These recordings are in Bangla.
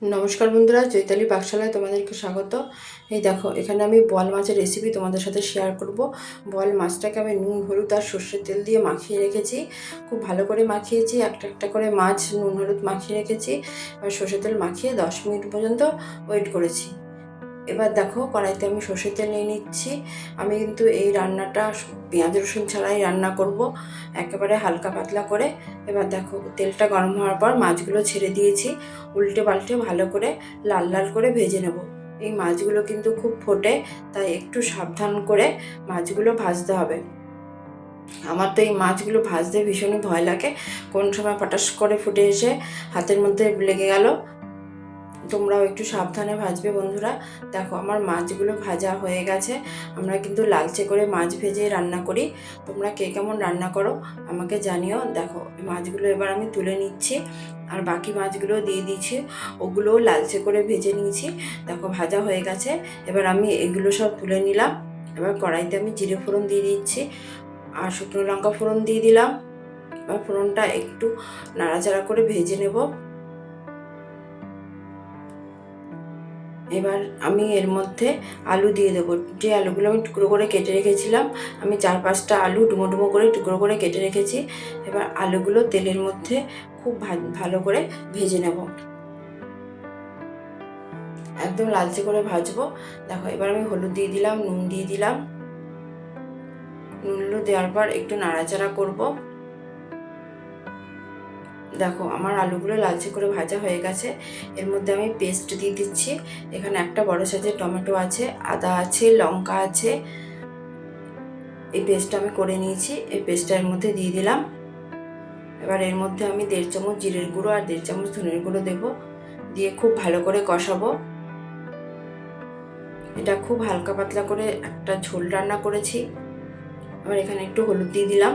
নমস্কার বন্ধুরা, চৈতালি পাকশালায় তোমাদেরকে স্বাগত। এই দেখো, এখানে আমি বোয়াল মাছের রেসিপি তোমাদের সাথে শেয়ার করব। বোয়াল মাছটাকে আমি নুন, হলুদ আর সর্ষের তেল দিয়ে মাখিয়ে রেখেছি। খুব ভালো করে মাখিয়েছি। একটা একটা করে মাছ নুন হলুদ মাখিয়ে রেখেছি। এবার সর্ষের তেল মাখিয়ে 10 মিনিট পর্যন্ত ওয়েট করেছি। এবার দেখো, কড়াইতে আমি সর্ষের তেল নিয়ে নিচ্ছি। আমি কিন্তু এই রান্নাটা পেঁয়াজ রসুন ছাড়াই রান্না করব, একেবারে হালকা পাতলা করে। এবার দেখো, তেলটা গরম হওয়ার পর মাছগুলো ছেড়ে দিয়েছি। উল্টে পাল্টে ভালো করে লাল লাল করে ভেজে নেব। এই মাছগুলো কিন্তু খুব ফোটে, তাই একটু সাবধান করে মাছগুলো ভাজতে হবে। আমার তো এই মাছগুলো ভাজতে ভীষণই ভয় লাগে, কোন সময় পটাশ করে ফুটে এসে হাতের মধ্যে লেগে গেল। তোমরাও একটু সাবধানে ভাজবে বন্ধুরা। দেখো, আমার মাছগুলো ভাজা হয়ে গেছে। আমরা কিন্তু লালচে করে মাছ ভেজে রান্না করি। তোমরা কে কেমন রান্না করো আমাকে জানিও। দেখো, মাছগুলো এবার আমি তুলে নিচ্ছি, আর বাকি মাছগুলো দিয়ে দিয়েছি, ওগুলোও লালচে করে ভেজে নিয়েছি। দেখো, ভাজা হয়ে গেছে। এবার আমি এগুলো সব তুলে নিলাম। এবার কড়াইতে আমি জিরে ফোড়ন দিয়ে দিচ্ছি আর শুকনো লঙ্কা ফোড়ন দিয়ে দিলাম। এবার ফোড়নটা একটু নাড়াচাড়া করে ভেজে নেব। এবার আমি এর মধ্যে আলু দিয়ে দেবো। যে আলুগুলো আমি টুকরো করে কেটে রেখেছিলাম, আমি 4-5টা আলু ডুমো ডুমো করে টুকরো করে কেটে রেখেছি। এবার আলুগুলো তেলের মধ্যে খুব ভালো করে ভেজে নেব, একদম লালচে করে ভাজবো। দেখো, এবার আমি হলুদ দিয়ে দিলাম, নুন দিয়ে দিলাম। নুন দেওয়ার পর একটু নাড়াচাড়া করব। দেখো, আমার আলুগুলো লালচে করে ভাজা হয়ে গেছে। এর মধ্যে আমি পেস্ট দিয়ে দিচ্ছি। এখানে একটা বড় সাইজের টমেটো আছে, আদা আছে, লঙ্কা আছে। এই পেস্টটা আমি করে নিয়েছি। এই পেস্টটা এর মধ্যে দিয়ে দিলাম। এবার এর মধ্যে আমি 1.5 চামচ জিরের গুঁড়ো আর 1.5 চামচ ধনের গুঁড়ো দেবো, দিয়ে খুব ভালো করে কষাবো। এটা খুব হালকা পাতলা করে একটা ঝোল রান্না করেছি। এবার এখানে একটু হলুদ দিয়ে দিলাম,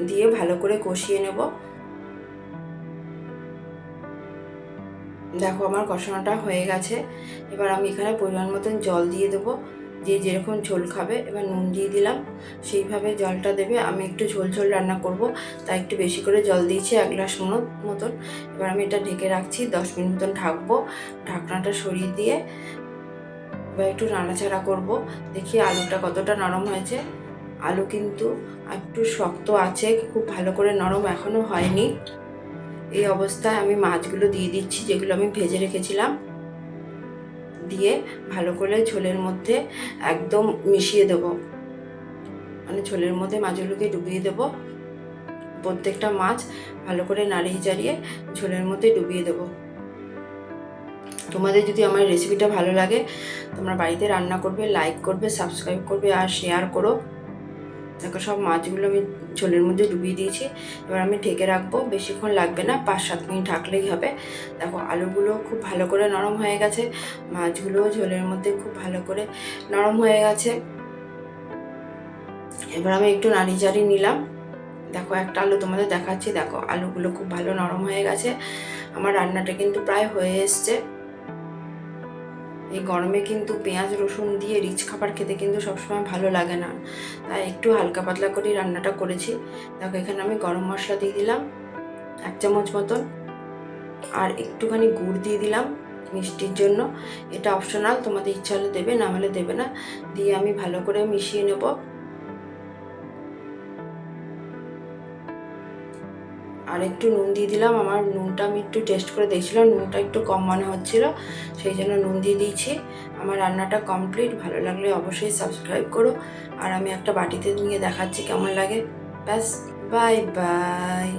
দিয়ে ভালো করে কষিয়ে নেব। দেখো, আমার কষানোটা হয়ে গেছে। এবার আমি এখানে পরিমাণ মতন জল দিয়ে দেবো, যে যেরকম ঝোল খাবে। এবার নুন দিয়ে দিলাম, সেইভাবে জলটা দেবে। আমি একটু ঝোল ঝোল রান্না করব, তাই একটু বেশি করে জল দিয়েছি, 1 গ্লাস মতন। এবার আমি এটা ঢেকে রাখছি, 10 মিনিট মতন ঢাকবো। ঢাকনাটা সরিয়ে দিয়ে এবার একটু নাড়াচাড়া করব, দেখি আলুটা কতটা নরম হয়েছে। আলু কিন্তু একটু শক্ত আছে, খুব ভালো করে নরম এখনও হয়নি। এই অবস্থায় আমি মাছগুলো দিয়ে দিচ্ছি, যেগুলো আমি ভেজে রেখেছিলাম। দিয়ে ভালো করে ঝোলের মধ্যে একদম মিশিয়ে দেব, মানে ঝোলের মধ্যে মাছগুলোকে ডুবিয়ে দেব। প্রত্যেকটা মাছ ভালো করে নাড়িয়ে চাড়িয়ে ঝোলের মধ্যে ডুবিয়ে দেব। তোমাদের যদি আমার রেসিপিটা ভালো লাগে, তোমরা বাড়িতে রান্না করবে, লাইক করবে, সাবস্ক্রাইব করবে আর শেয়ার করো। দেখো, সব মাছগুলো আমি ঝোলের মধ্যে ডুবিয়ে দিয়েছি। এবার আমি ঢেকে রাখবো, বেশিক্ষণ লাগবে না, 5-7 মিনিট ঢাকলেই হবে। দেখো, আলুগুলো খুব ভালো করে নরম হয়ে গেছে, মাছগুলোও ঝোলের মধ্যে খুব ভালো করে নরম হয়ে গেছে। এবার আমি একটু নাড়িয়ে চাড়িয়ে নিলাম। দেখো, একটা আলু তোমাদের দেখাচ্ছি। দেখো, আলুগুলো খুব ভালো নরম হয়ে গেছে। আমার রান্নাটা কিন্তু প্রায় হয়ে এসছে। এই গরমে কিন্তু পেঁয়াজ রসুন দিয়ে রিচ খাবার খেতে কিন্তু সবসময় ভালো লাগে না, তাই একটু হালকা পাতলা করেই রান্নাটা করেছি। দেখো, এখানে আমি গরম মশলা দিয়ে দিলাম 1 চামচ মতন, আর একটুখানি গুড় দিয়ে দিলাম মিষ্টির জন্য। এটা অপশনাল, তোমাদের ইচ্ছা হলে দেবে, না হলে দেবে না। দিয়ে আমি ভালো করে মিশিয়ে নেব। আর একটু নুন দিয়ে দিলাম। আমার নুনটা আমি একটু টেস্ট করে দেখছিলাম, নুনটা একটু কম মনে হচ্ছিল, সেই জন্য নুন দিয়ে দিয়েছি। আমার রান্নাটা কমপ্লিট। ভালো লাগলে অবশ্যই সাবস্ক্রাইব করো। আর আমি একটা বাটিতে নিয়ে দেখাচ্ছি কেমন লাগে। ব্যাস, বাই বাই।